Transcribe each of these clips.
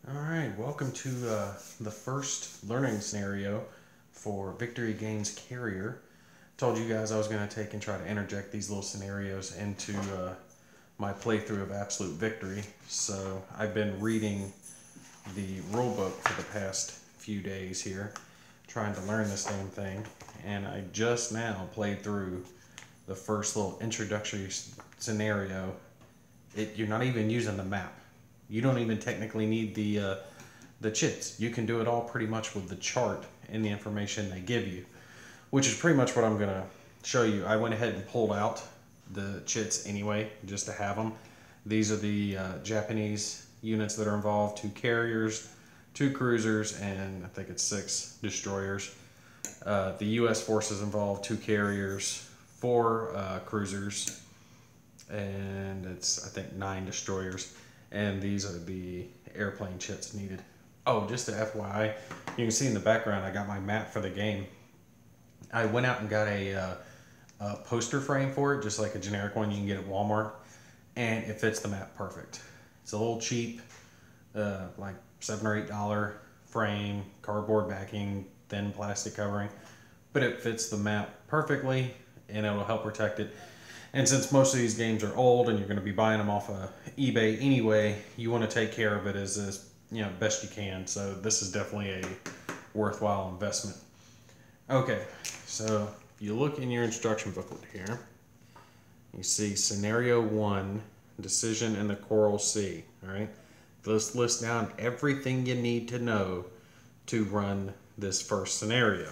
Alright, welcome to the first learning scenario for Victory Gains Carrier. Told you guys I was going to take and try to interject these little scenarios into my playthrough of Absolute Victory. So I've been reading the rulebook for the past few days here, trying to learn this damn thing, and I just now played through the first little introductory scenario. You're not even using the map. You don't even technically need the chits. You can do it all pretty much with the chart and the information they give you, which is pretty much what I'm going to show you. I went ahead and pulled out the chits anyway, just to have them. These are the Japanese units that are involved: 2 carriers, 2 cruisers, and I think it's 6 destroyers. The U.S. forces involved: 2 carriers, 4 cruisers, and it's, I think, 9 destroyers. And these are the airplane chits needed. Oh, just a FYI, you can see in the background I got my map for the game. I went out and got a poster frame for it, just like a generic one you can get at Walmart, and it fits the map perfect. It's a little cheap, like $7 or $8 frame, cardboard backing, thin plastic covering, but it fits the map perfectly and it'll help protect it. And since most of these games are old and you're going to be buying them off of eBay anyway, you want to take care of it as best you can. So this is definitely a worthwhile investment. Okay, so if you look in your instruction booklet here, you see Scenario 1, Decision in the Coral Sea. All right, let's list down everything you need to know to run this first scenario.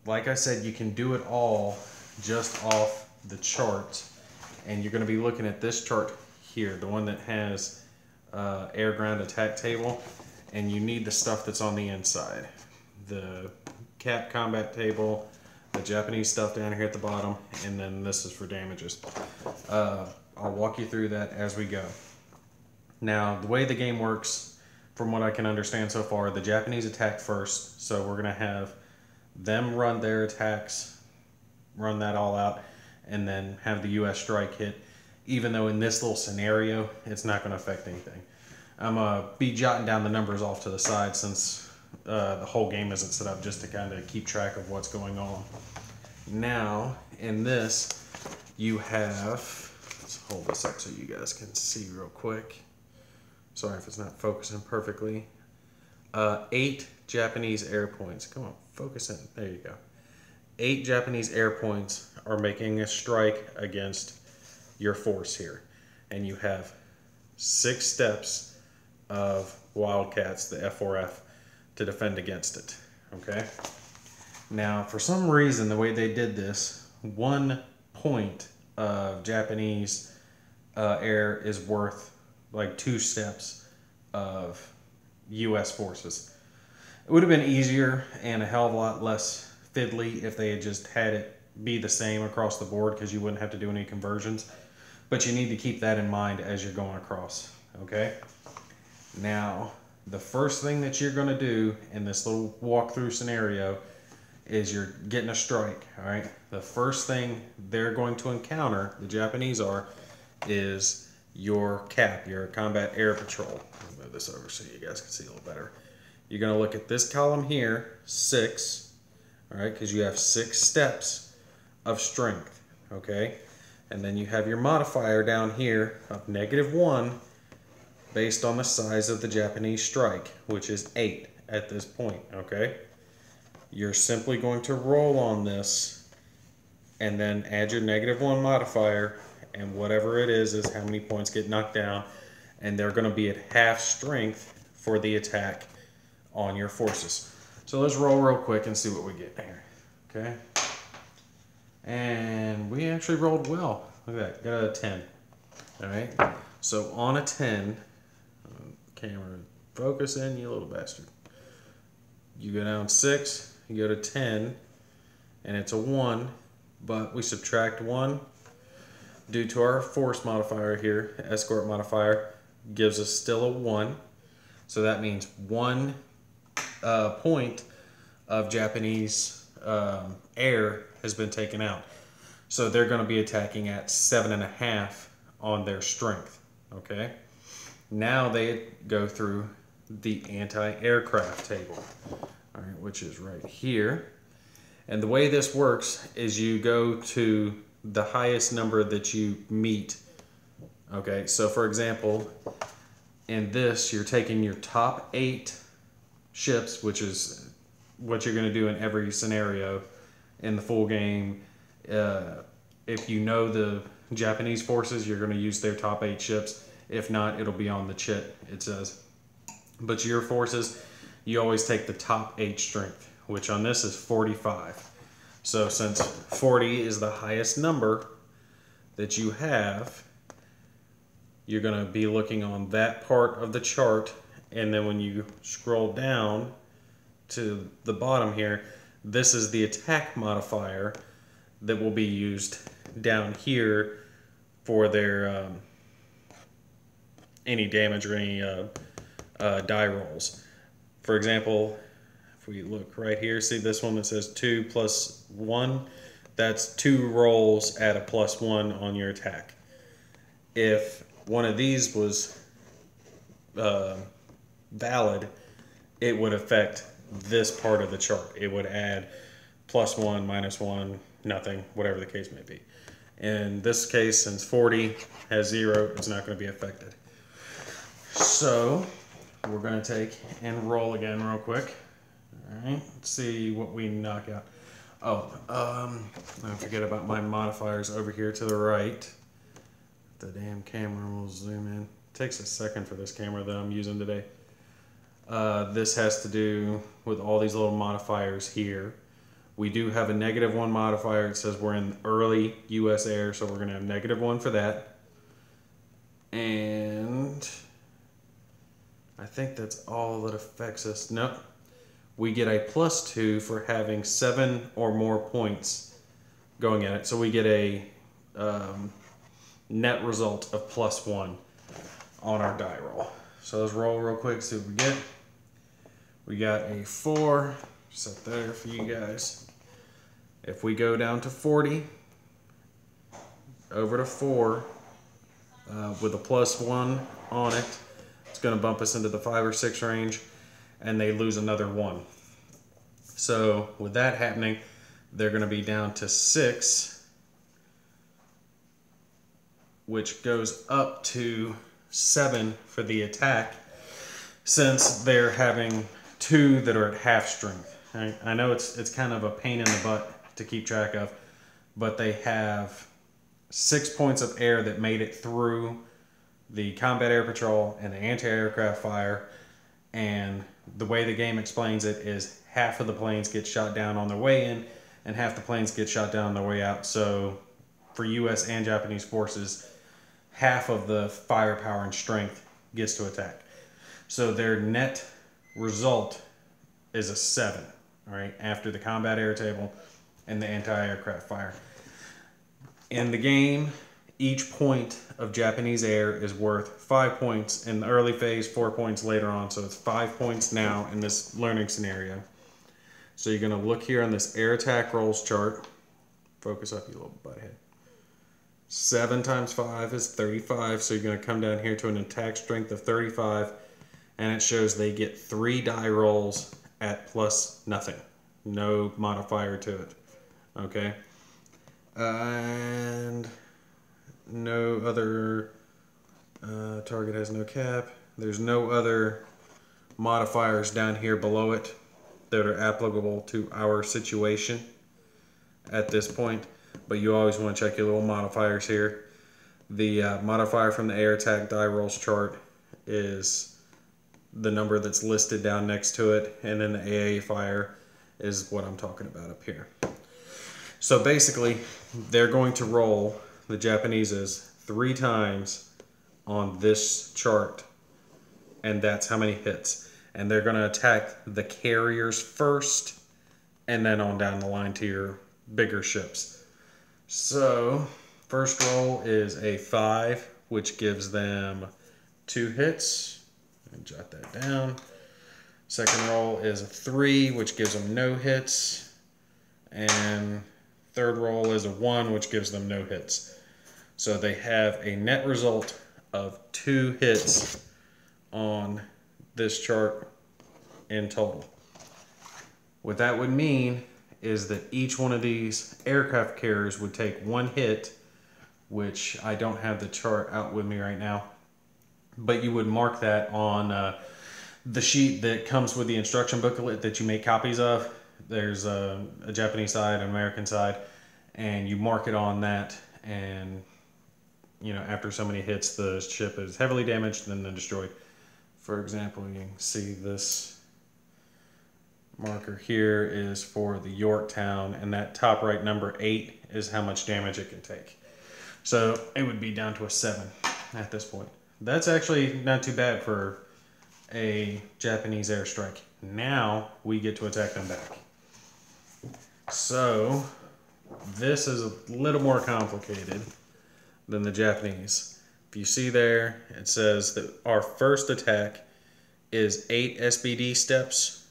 Like I said, you can do it all just off the chart, and you're going to be looking at this chart here, the one that has air ground attack table, and you need the stuff that's on the inside: the cap combat table, the Japanese stuff down here at the bottom, and then this is for damages. I'll walk you through that as we go. Now, the way the game works, from what I can understand so far, the Japanese attack first, so we're going to have them run their attacks, run that all out, and then have the U.S. strike hit, even though in this little scenario it's not going to affect anything. I'm going to be jotting down the numbers off to the side since the whole game isn't set up, just to kind of keep track of what's going on. Now, in this, you have, let's hold this up so you guys can see real quick. Sorry if it's not focusing perfectly. 8 Japanese air points. Come on, focus in. There you go. 8 Japanese air points are making a strike against your force here. And you have 6 steps of Wildcats, the F4F, to defend against it. Okay? Now, for some reason, the way they did this, 1 point of Japanese air is worth like 2 steps of U.S. forces. It would have been easier and a hell of a lot less fiddly if they had just had it be the same across the board, because you wouldn't have to do any conversions. But you need to keep that in mind as you're going across. Okay? Now, the first thing that you're going to do in this little walkthrough scenario is you're getting a strike. All right? The first thing they're going to encounter, the Japanese are, is your CAP, your Combat Air Patrol. I'll move this over so you guys can see a little better. You're going to look at this column here, 6. All right, because you have 6 steps of strength, okay? And then you have your modifier down here of -1 based on the size of the Japanese strike, which is 8 at this point, okay? You're simply going to roll on this and then add your -1 modifier, and whatever it is how many points get knocked down, and they're going to be at half strength for the attack on your forces. So let's roll real quick and see what we get here. Okay. And we actually rolled well. Look at that. Got a 10. All right. So on a 10, camera focus in, you little bastard. You go down 6, you go to 10, and it's a 1, but we subtract 1 due to our force modifier here. Escort modifier gives us still a 1. So that means 1 point of Japanese air has been taken out. So they're going to be attacking at 7.5 on their strength. Okay? Now they go through the anti-aircraft table, all right, which is right here. And the way this works is you go to the highest number that you meet. Okay, so for example, in this, you're taking your top 8 ships, which is what you're going to do in every scenario in the full game. If you know the Japanese forces, you're going to use their top 8 ships. If not, it'll be on the chit, it says. But your forces, you always take the top 8 strength, which on this is 45. So since 40 is the highest number that you have, you're going to be looking on that part of the chart, and then when you scroll down to the bottom here, this is the attack modifier that will be used down here for their any damage or any die rolls. For example, if we look right here, see this one that says 2 plus 1? That's 2 rolls at a +1 on your attack. If one of these was valid, it would affect this part of the chart. It would add +1, -1, nothing, whatever the case may be. In this case, since 40 has 0, it's not going to be affected. So we're going to take and roll again real quick. All right, let's see what we knock out. Oh, don't forget about my modifiers over here to the right. The damn camera will zoom in. Takes a second for this camera that I'm using today. This has to do with all these little modifiers here. We do have a -1 modifier. It says we're in early US air, so we're going to have -1 for that. And I think that's all that affects us. Nope. We get a +2 for having 7 or more points going at it. So we get a net result of +1 on our die roll. So let's roll real quick, see what we get. We got a 4, set there for you guys. If we go down to 40, over to 4, with a +1 on it, it's going to bump us into the 5 or 6 range, and they lose another 1. So with that happening, they're going to be down to 6, which goes up to 7 for the attack, since they're having 2 that are at half strength. I know it's kind of a pain in the butt to keep track of, but they have 6 points of air that made it through the combat air patrol and the anti-aircraft fire, and the way the game explains it is half of the planes get shot down on their way in and half the planes get shot down on their way out. So for US and Japanese forces, half of the firepower and strength gets to attack. So their net result is a 7, all right, after the combat air table and the anti-aircraft fire. In the game, each point of Japanese air is worth 5 points in the early phase, 4 points later on. So it's 5 points now in this learning scenario. So you're going to look here on this air attack rolls chart. Focus up, you little butthead. 7 times 5 is 35. So you're going to come down here to an attack strength of 35. And it shows they get 3 die rolls at +0. No modifier to it. Okay. And no other target has no cap. There's no other modifiers down here below it that are applicable to our situation at this point, but you always want to check your little modifiers here. The modifier from the air attack die rolls chart is the number that's listed down next to it, and then the AA fire is what I'm talking about up here. So basically, they're going to roll, the Japanese's, 3 times on this chart, and that's how many hits. And they're going to attack the carriers first, and then on down the line to your bigger ships. So first roll is a 5, which gives them 2 hits. And jot that down. Second roll is a 3, which gives them no hits. And third roll is a 1, which gives them no hits. So they have a net result of 2 hits on this chart in total. What that would mean is that each one of these aircraft carriers would take one hit, which I don't have the chart out with me right now, but you would mark that on the sheet that comes with the instruction booklet that you make copies of. There's a Japanese side, an American side, and you mark it on that, and you know, after so many hits, the ship is heavily damaged and then destroyed. For example, you can see this marker here is for the Yorktown, and that top right number 8 is how much damage it can take. So it would be down to a 7 at this point. That's actually not too bad for a Japanese airstrike. Now we get to attack them back. So this is a little more complicated than the Japanese. If you see there, it says that our first attack is 8 SBD steps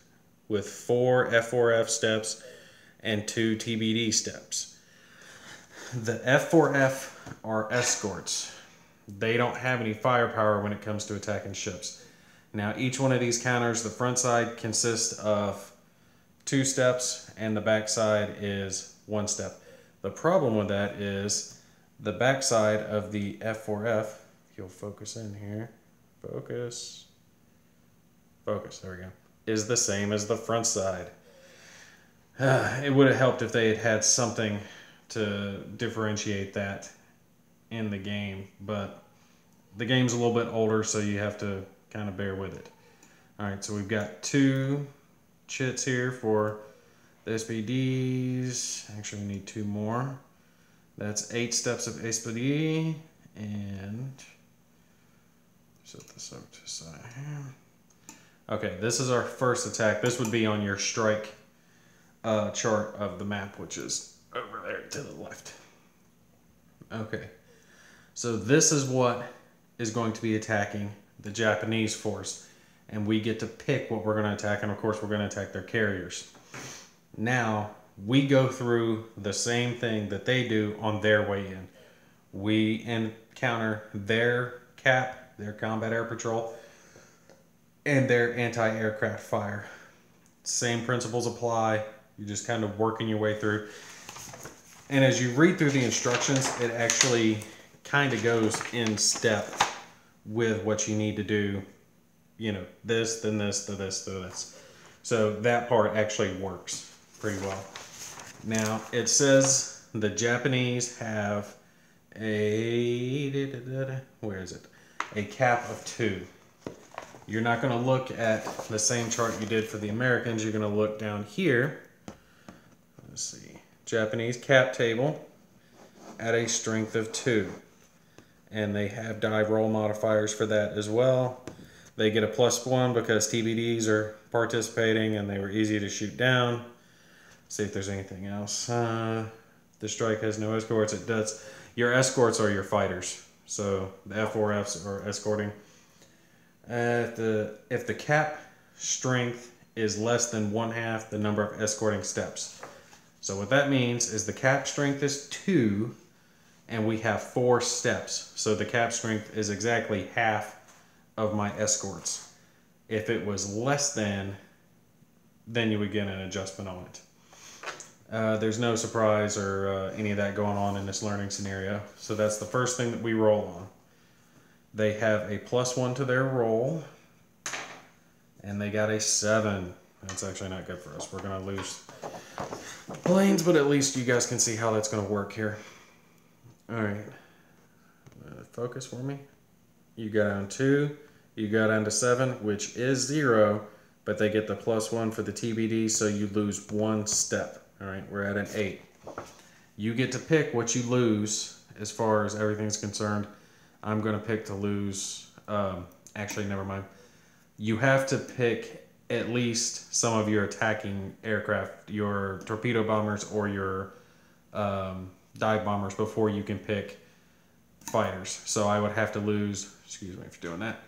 with 4 F4F steps and 2 TBD steps. The F4F are escorts. They don't have any firepower when it comes to attacking ships. Now each one of these counters, the front side consists of 2 steps and the back side is 1 step. The problem with that is the back side of the F4F, if you'll focus in here, focus, there we go, is the same as the front side. It would have helped if they had had something to differentiate that in the game, but the game's a little bit older, so you have to kind of bear with it. Alright, so we've got 2 chits here for the SBDs. Actually, we need 2 more. That's 8 steps of SBD, and set this up to the side here. Okay, this is our first attack. This would be on your strike chart of the map, which is over there to the left. Okay, so this is what is going to be attacking the Japanese force, and we get to pick what we're going to attack, and of course we're going to attack their carriers. Now we go through the same thing that they do on their way in. We encounter their CAP, their Combat Air Patrol, and their anti-aircraft fire. Same principles apply. You're just kind of working your way through. And as you read through the instructions, it actually kind of goes in step with what you need to do. You know, this, then this, then this, then this. So that part actually works pretty well. Now, it says the Japanese have a, where is it? A cap of 2. You're not going to look at the same chart you did for the Americans. You're going to look down here. Let's see. Japanese cap table at a strength of 2. And they have dive roll modifiers for that as well. They get a +1 because TBDs are participating and they were easy to shoot down. See if there's anything else. The strike has no escorts. It does. Your escorts are your fighters. So the F4Fs are escorting. If the cap strength is less than 1/2 the number of escorting steps. So what that means is the cap strength is 2 and we have 4 steps. So the cap strength is exactly half of my escorts. If it was less than, then you would get an adjustment on it. There's no surprise or any of that going on in this learning scenario. So that's the first thing that we roll on. They have a +1 to their roll, and they got a 7. That's actually not good for us. We're going to lose planes, but at least you guys can see how that's going to work here. All right. Focus for me. You got on 2. You got on to 7, which is 0, but they get the +1 for the TBD, so you lose 1 step. All right, we're at an 8. You get to pick what you lose as far as everything's concerned. I'm going to pick to lose, actually, never mind. You have to pick at least some of your attacking aircraft, your torpedo bombers or your dive bombers, before you can pick fighters. So I would have to lose, excuse me for doing that,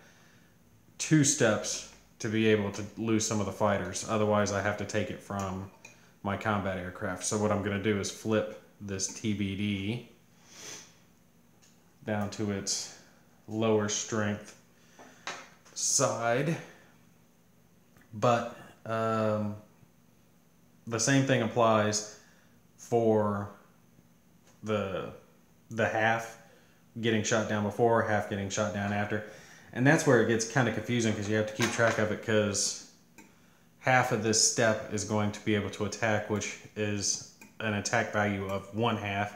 2 steps to be able to lose some of the fighters. Otherwise, I have to take it from my combat aircraft. So what I'm going to do is flip this TBD down to its lower strength side, but the same thing applies for the half getting shot down before, half getting shot down after. And that's where it gets kind of confusing, because you have to keep track of it, because half of this step is going to be able to attack, which is an attack value of 1/2,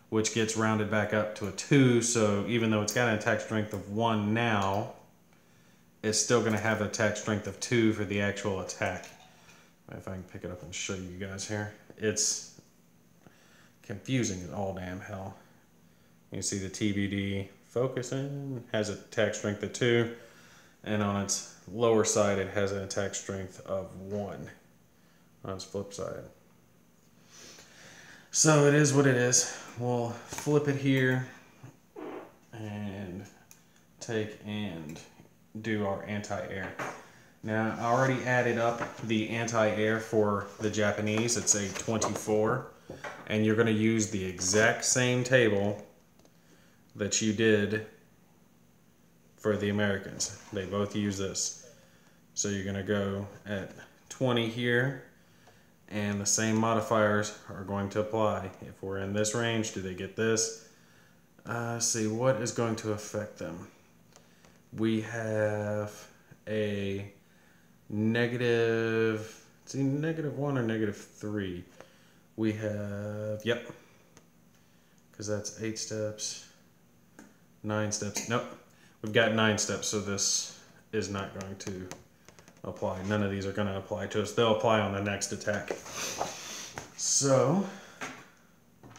which gets rounded back up to a 2. So even though it's got an attack strength of 1 now, it's still going to have an attack strength of 2 for the actual attack. If I can pick it up and show you guys here. It's confusing as all damn hell. You see the TBD focusing, has an attack strength of 2, and on its lower side it has an attack strength of 1 on its flip side. So it is what it is. We'll flip it here and take and do our anti-air. Now I already added up the anti-air for the Japanese. It's a 24, and you're going to use the exact same table that you did for the Americans. They both use this. So you're going to go at 20 here, and the same modifiers are going to apply. If we're in this range, do they get this? See, what is going to affect them? We have a negative, see, -1 or -3. We have, yep, because that's 8 steps, 9 steps. Nope, we've got 9 steps, so this is not going to apply. None of these are going to apply to us. They'll apply on the next attack. So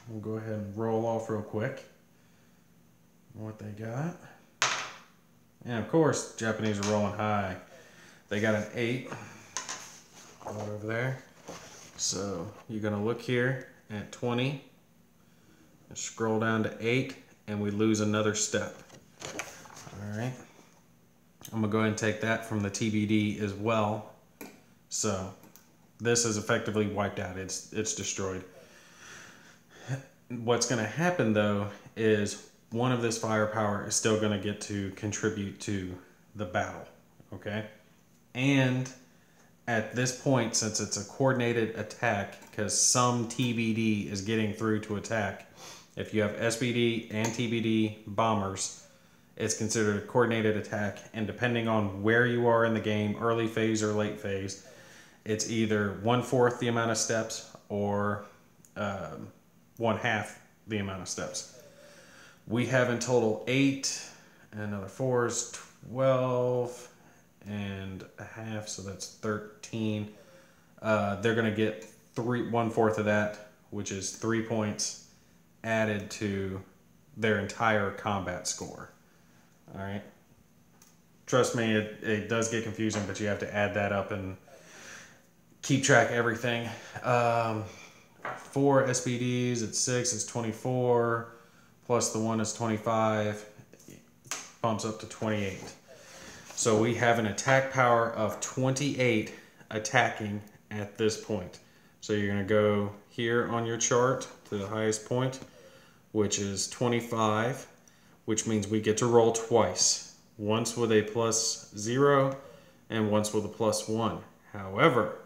we'll go ahead and roll off real quick what they got. And of course, Japanese are rolling high. They got an 8 right over there. So you're going to look here at 20 and scroll down to 8, and we lose another step. All right. I'm going to go ahead and take that from the TBD as well. So this is effectively wiped out. It's destroyed. What's going to happen though is one of this firepower is still going to get to contribute to the battle. Okay. And at this point, since it's a coordinated attack, because some TBD is getting through to attack, if you have SBD and TBD bombers, it's considered a coordinated attack, and depending on where you are in the game, early phase or late phase, it's either 1/4 the amount of steps or 1/2 the amount of steps. We have in total 8, and another 4 is 12 and a half, so that's 13. They're going to get 1/4 of that, which is 3 points added to their entire combat score. All right. Trust me, it does get confusing, but you have to add that up and keep track of everything. 4 SBDs at 6 is 24, plus the 1 is 25, bumps up to 28. So we have an attack power of 28 attacking at this point. So you're going to go here on your chart to the highest point, which is 25, which means we get to roll twice. Once with a +0 and once with a +1. However,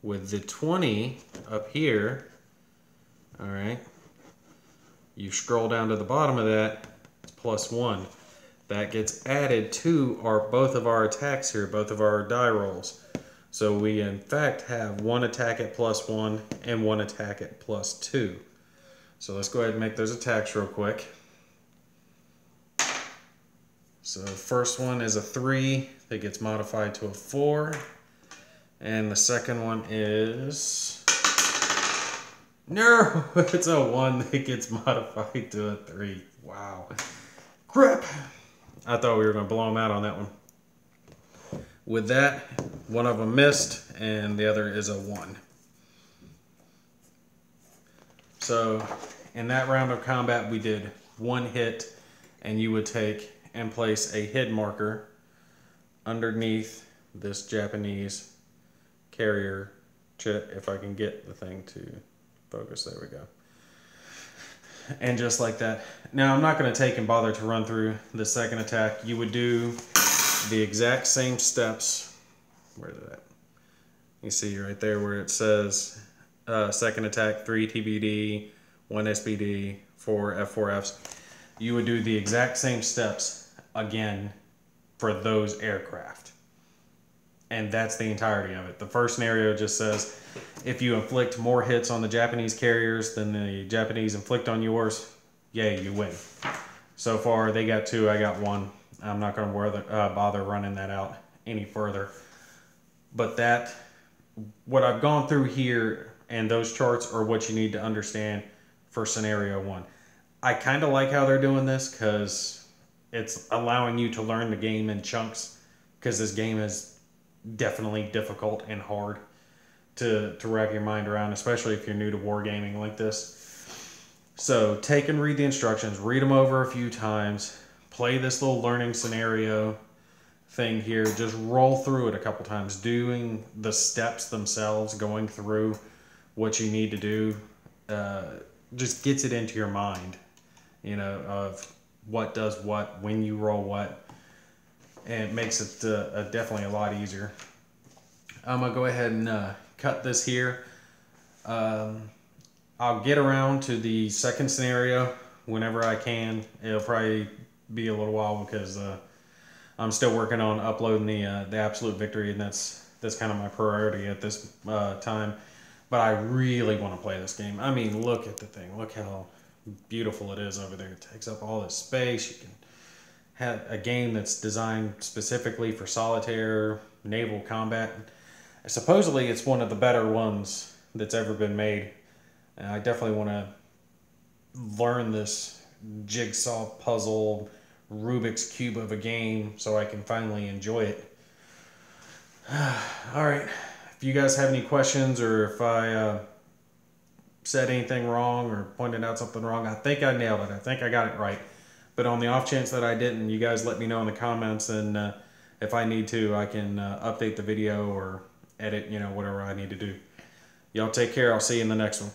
with the 20 up here, all right, you scroll down to the bottom of that, it's +1. That gets added to both of our attacks here, both of our die rolls. So we in fact have one attack at +1 and one attack at +2. So let's go ahead and make those attacks real quick. So the first one is a 3 that gets modified to a 4. And the second one is... No! It's a 1 that gets modified to a 3. Wow. Crap! I thought we were going to blow them out on that one. With that, one of them missed, and the other is a 1. So, in that round of combat, we did 1 hit, and you would take and place a hit marker underneath this Japanese carrier chit, if I can get the thing to focus. There we go. And just like that. Now, I'm not going to take and bother to run through the second attack. You would do the exact same steps. Where is that? You see right there where it says second attack, 3 TBD, 1 SBD, 4 F4Fs. You would do the exact same steps again for those aircraft. And that's the entirety of it. The first scenario just says, if you inflict more hits on the Japanese carriers than the Japanese inflict on yours, yay, you win. So far, they got 2, I got 1. I'm not going to bother running that out any further. But what I've gone through here and those charts are what you need to understand for scenario 1. I kind of like how they're doing this because it's allowing you to learn the game in chunks, because this game is definitely difficult and hard to wrap your mind around, especially if you're new to wargaming like this. So take and read the instructions, read them over a few times, play this little learning scenario thing here, just roll through it a couple times, doing the steps themselves, going through what you need to do, just gets it into your mind, you know, of what does what, when you roll what, and it makes it definitely a lot easier. I'm going to go ahead and cut this here. I'll get around to the second scenario whenever I can. It'll probably be a little while because I'm still working on uploading the Absolute Victory, and that's kind of my priority at this time. But I really want to play this game. I mean, look at the thing. Look how beautiful it is over there. It takes up all this space. You can have a game that's designed specifically for solitaire, naval combat. Supposedly, it's one of the better ones that's ever been made. I definitely want to learn this jigsaw puzzle, Rubik's Cube of a game so I can finally enjoy it. All right. If you guys have any questions, or if I said anything wrong or pointed out something wrong, I think I nailed it. I think I got it right. But on the off chance that I didn't, you guys let me know in the comments, and if I need to, I can update the video or edit, you know, whatever I need to do. Y'all take care. I'll see you in the next one.